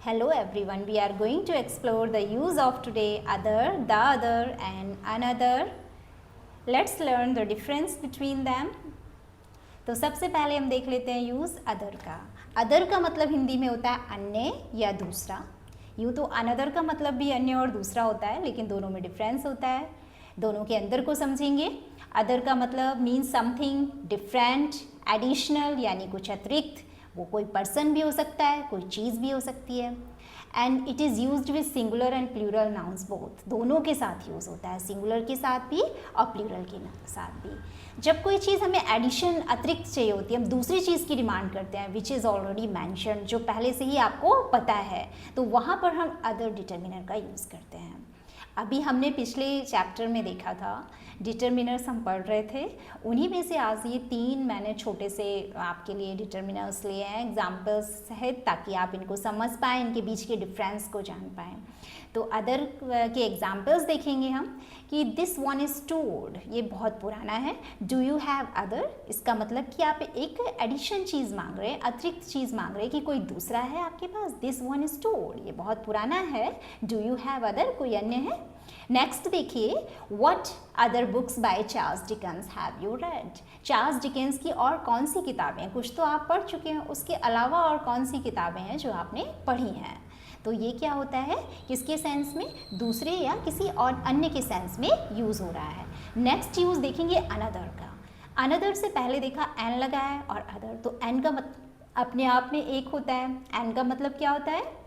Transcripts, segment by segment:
Hello everyone, we are going to explore the use of today other, the other and another. Let's learn the difference between them. तो सबसे पहले हम देख लेते हैं use other का। अदर का मतलब हिंदी में होता है अन्य या दूसरा। यूँ तो अनदर का मतलब भी अन्य और दूसरा होता है, लेकिन दोनों में डिफरेंस होता है। दोनों के अंदर को समझेंगे। अदर का मतलब मीन्स समथिंग डिफरेंट, एडिशनल यानी कुछ अतिरिक्त। वो कोई पर्सन भी हो सकता है, कोई चीज़ भी हो सकती है। And it is used with singular and plural nouns both, दोनों के साथ यूज़ होता है, सिंगुलर के साथ भी और प्लूरल के साथ भी। जब कोई चीज़ हमें एडिशन अतिरिक्त चाहिए होती है, हम दूसरी चीज़ की डिमांड करते हैं विच इज़ ऑलरेडी मैंशन, जो पहले से ही आपको पता है, तो वहाँ पर हम अदर डिटर्मिनर का यूज़ करते हैं। अभी हमने पिछले चैप्टर में देखा था, डिटर्मिनर्स हम पढ़ रहे थे, उन्हीं में से आज ये 3 मैंने छोटे से आपके लिए डिटर्मिनर्स लिए हैं एग्जाम्पल्स सहित, ताकि आप इनको समझ पाएँ, इनके बीच के डिफरेंस को जान पाएँ। तो अदर के एग्जाम्पल्स देखेंगे हम कि दिस वन इज़ स्टोर्ड, ये बहुत पुराना है। डू यू हैव अदर, इसका मतलब कि आप एक एडिशन चीज़ मांग रहे हैं, अतिरिक्त चीज़ मांग रहे हैं कि कोई दूसरा है आपके पास। दिस वन इज़ स्टोर्ड, ये बहुत पुराना है। डू यू हैव अदर, कोई अन्य है। नेक्स्ट देखिए, what other books by Charles Dickens have you read. Charles Dickens की और कौन सी किताबें हैं, कुछ तो आप पढ़ चुके हैं, उसके अलावा और कौन सी किताबें हैं जो आपने पढ़ी हैं। तो ये क्या होता है, किसके सेंस में, दूसरे या किसी और अन्य के सेंस में यूज़ हो रहा है। नेक्स्ट यूज़ देखेंगे अनदर का। अनदर से पहले देखा एन लगा है और अदर, तो एन का अपने आप में एक होता है। एन का मतलब क्या होता है,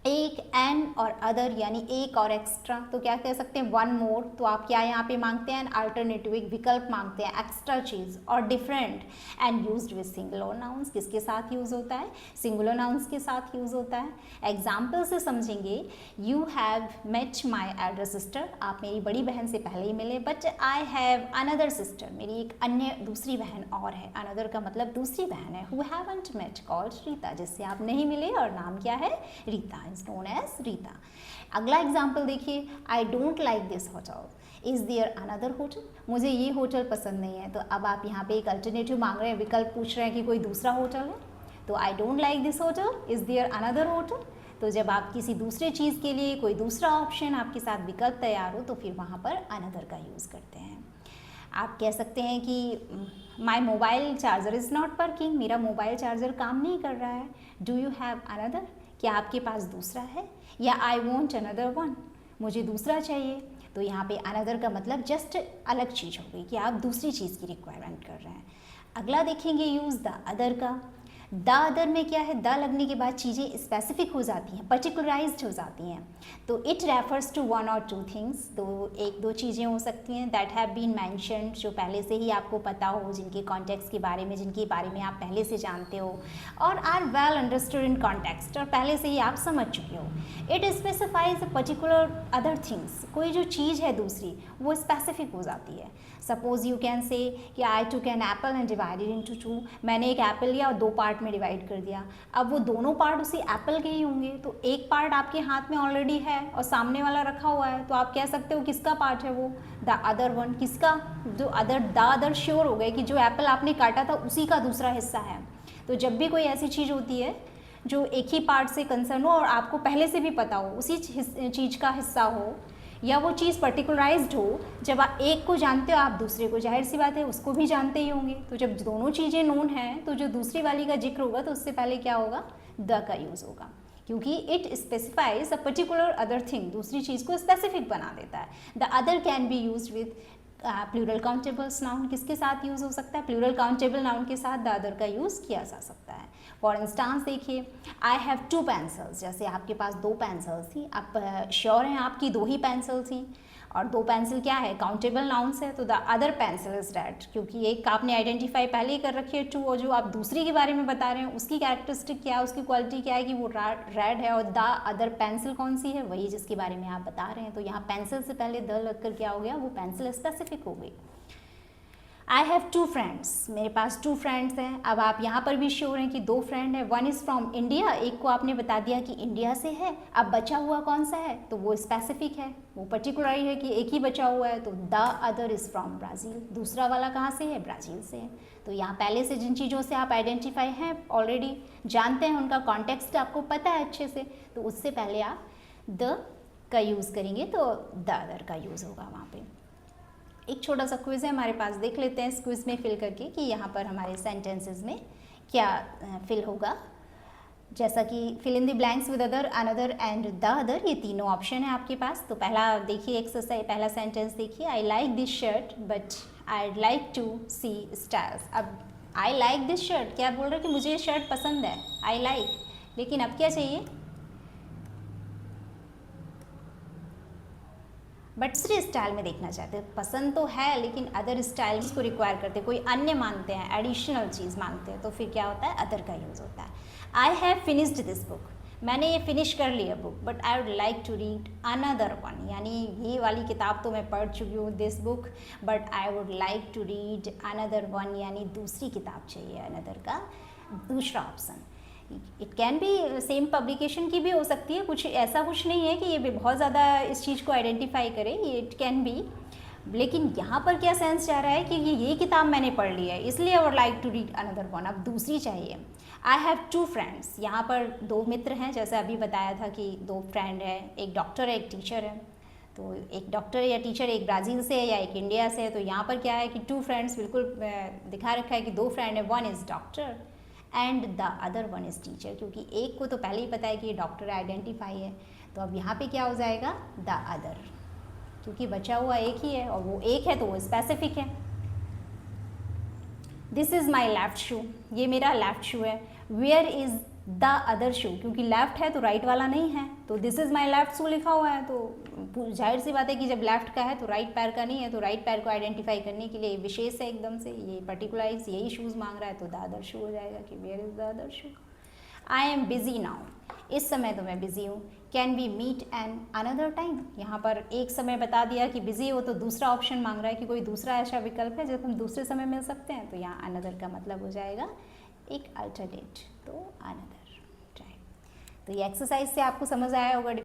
एक, एन और अदर यानी एक और एक्स्ट्रा, तो क्या कह सकते हैं, वन मोर। तो आप क्या यहाँ पे मांगते हैं, अल्टरनेटिव, एक विकल्प मांगते हैं, एक्स्ट्रा चीज़। और different and used with singular nouns, किसके साथ यूज़ होता है, सिंगुलर नाउन्स के साथ यूज़ होता है। एग्जाम्पल से समझेंगे, you have met my elder sister, आप मेरी बड़ी बहन से पहले ही मिले। But I have another sister, मेरी एक अन्य दूसरी बहन और है। अनदर का मतलब दूसरी बहन है। Who haven't met called Rita, जिससे आप नहीं मिले और नाम क्या है, Rita, is known as Rita. अगला एग्जाम्पल देखिए, I don't like this hotel, is there another hotel, मुझे ये होटल पसंद नहीं है। तो अब आप यहाँ पे एक अल्टरनेटिव मांग रहे हैं, विकल्प पूछ रहे हैं कि कोई दूसरा होटल है। तो I don't like this hotel, is there another hotel. तो जब आप किसी दूसरे चीज़ के लिए कोई दूसरा ऑप्शन आपके साथ विकल्प तैयार हो, तो फिर वहाँ पर अनदर का यूज़ करते हैं। आप कह सकते हैं कि my mobile charger is not working, मेरा मोबाइल चार्जर काम नहीं कर रहा है। डू यू हैव अनदर, क्या आपके पास दूसरा है। या आई वॉन्ट अनदर वन, मुझे दूसरा चाहिए। तो यहाँ पे अनदर का मतलब जस्ट अलग चीज़ हो गई कि आप दूसरी चीज़ की रिक्वायरमेंट कर रहे हैं। अगला देखेंगे यूज़ द अदर का। द अदर में क्या है, द लगने के बाद चीज़ें स्पेसिफिक हो जाती हैं, पर्टिकुलराइज्ड हो जाती हैं। तो इट रेफर्स टू वन और टू थिंग्स, तो एक दो चीज़ें हो सकती हैं दैट हैव बीन मैंशनड, जो पहले से ही आपको पता हो, जिनके कॉन्टेक्स्ट के बारे में, जिनके बारे में आप पहले से जानते हो, और are well understood in context, और पहले से ही आप समझ चुके हो। It specifies a particular other things, कोई जो चीज़ है दूसरी वो स्पेसिफिक हो जाती है। सपोज यू कैन से कि I took an apple and divided into two, मैंने एक एप्पल लिया और दो पार्ट में डिवाइड कर दिया। अब वो दोनों पार्ट उसी एप्पल के ही होंगे, तो एक पार्ट आपके हाथ में ऑलरेडी है और सामने वाला रखा हुआ है, तो आप कह सकते हो किसका पार्ट है वो, द अदर वन। किसका, जो अदर, द अदर श्योर हो गए कि जो एप्पल आपने काटा था उसी का दूसरा हिस्सा है। तो जब भी कोई ऐसी चीज़ होती है जो एक ही पार्ट से कंसर्न हो और आपको पहले से भी पता हो, उसी चीज़ का हिस्सा हो, या वो चीज़ पर्टिकुलराइज्ड हो, जब आप एक को जानते हो आप दूसरे को, जाहिर सी बात है, उसको भी जानते ही होंगे। तो जब दोनों चीज़ें नोन हैं, तो जो दूसरी वाली का जिक्र होगा तो उससे पहले क्या होगा, द का यूज़ होगा, क्योंकि it specifies a particular other thing, दूसरी चीज़ को स्पेसिफिक बना देता है। The other can be used with plural countables noun, किसके साथ यूज़ हो सकता है, प्लूरल काउंटेबल नाउन के साथ द अदर का यूज़ किया जा सकता है। फॉर इंस्टांस देखिए, आई हैव टू पेंसिल्स, जैसे आपके पास दो पेंसिल्स थी, आप श्योर हैं आपकी दो ही पेंसिल थी, और दो पेंसिल क्या है, काउंटेबल नाउन्स है, तो the other pencil is red, क्योंकि एक आपने आइडेंटिफाई पहले ही कर रखी है टू, और जो आप दूसरी के बारे में बता रहे हैं उसकी कैरेक्टरिस्टिक क्या है, उसकी क्वालिटी क्या है कि वो रेड है, और द अदर पेंसिल कौन सी है, वही जिसके बारे में आप बता रहे हैं। तो यहाँ पेंसिल से पहले द लगकर क्या हो गया, वो पेंसिल स्पेसिफिक हो गई। आई हैव 2 फ्रेंड्स, मेरे पास 2 फ्रेंड्स हैं। अब आप यहाँ पर भी श्योर हैं कि 2 फ्रेंड है। वन इज़ फ्रॉम इंडिया, एक को आपने बता दिया कि इंडिया से है। अब बचा हुआ कौन सा है, तो वो स्पेसिफिक है, वो पर्टिकुलर है कि एक ही बचा हुआ है। तो the other is from Brazil, दूसरा वाला कहाँ से है, ब्राज़ील से है। तो यहाँ पहले से जिन चीज़ों से आप आइडेंटिफाई हैं ऑलरेडी जानते हैं, उनका कॉन्टेक्स्ट आपको पता है अच्छे से, तो उससे पहले आप द का यूज़ करेंगे तो द अदर का यूज़ होगा वहाँ पे। एक छोटा सा क्विज़ है हमारे पास, देख लेते हैं इस क्विज़ में फिल करके कि यहाँ पर हमारे सेंटेंसेस में क्या फिल होगा। जैसा कि fill in the blanks with other, another and the other, ये तीनों ऑप्शन है आपके पास। तो पहला देखिए एक्सरसाइज, पहला सेंटेंस देखिए, I like this shirt but I like to see stars. अब आई लाइक दिस शर्ट, क्या बोल रहे हैं कि मुझे ये शर्ट पसंद है, आई लाइक, लेकिन अब क्या चाहिए, बट दूसरे स्टाइल में देखना चाहते हैं। पसंद तो है लेकिन अदर स्टाइल्स को रिक्वायर करते हैं, कोई अन्य मांगते हैं, एडिशनल चीज़ मांगते हैं, तो फिर क्या होता है, अदर का यूज़ होता है। I have finished this book, मैंने ये फिनिश कर लिया book, but I would like to read another one, यानी ये वाली किताब तो मैं पढ़ चुकी हूँ this book, but I would like to read another one, यानी दूसरी किताब चाहिए, अनदर का दूसरा option. It can be same publication की भी हो सकती है, कुछ ऐसा कुछ नहीं है कि ये भी बहुत ज़्यादा इस चीज़ को आइडेंटिफाई करे, ये इट कैन बी। लेकिन यहाँ पर क्या सेंस जा रहा है कि ये किताब मैंने पढ़ ली है, इसलिए I would like to read another one, अब दूसरी चाहिए। आई हैव 2 फ्रेंड्स, यहाँ पर 2 मित्र हैं, जैसे अभी बताया था कि 2 फ्रेंड है, एक डॉक्टर है एक टीचर है। तो एक डॉक्टर या टीचर एक ब्राज़ील से है या एक इंडिया से है, तो यहाँ पर क्या है कि 2 फ्रेंड्स बिल्कुल दिखा रखा है कि 2 फ्रेंड है, one is doctor and the other one is teacher, क्योंकि एक को तो पहले ही पता है कि ये डॉक्टर आइडेंटिफाई है। तो अब यहाँ पे क्या हो जाएगा, द अदर, क्योंकि बचा हुआ एक ही है और वो एक है तो वो स्पेसिफिक है। दिस इज़ माई लेफ्ट शू, ये मेरा लेफ्ट शू है। वेयर इज़ द अदर शू, क्योंकि लेफ्ट है तो राइट वाला नहीं है, तो दिस इज़ माई लेफ्ट शू लिखा हुआ है, तो जाहिर सी बात है कि जब लेफ्ट का है तो राइट पैर का नहीं है, तो राइट पैर को आइडेंटिफाई करने के लिए विशेष है एकदम से, ये पर्टिकुलराइज यही शूज़ मांग रहा है, तो द अदर शू हो जाएगा कि where is the other shoe. I am busy now, इस समय तो मैं बिजी हूँ। Can we meet an another time, यहाँ पर एक समय बता दिया कि बिजी हो, तो दूसरा ऑप्शन मांग रहा है कि कोई दूसरा ऐसा विकल्प है जब हम दूसरे समय मिल सकते हैं, तो यहाँ अनदर का मतलब हो जाएगा एक अल्टरनेट, तो अनदर टाइम। तो ये एक्सरसाइज से आपको समझ आया होगा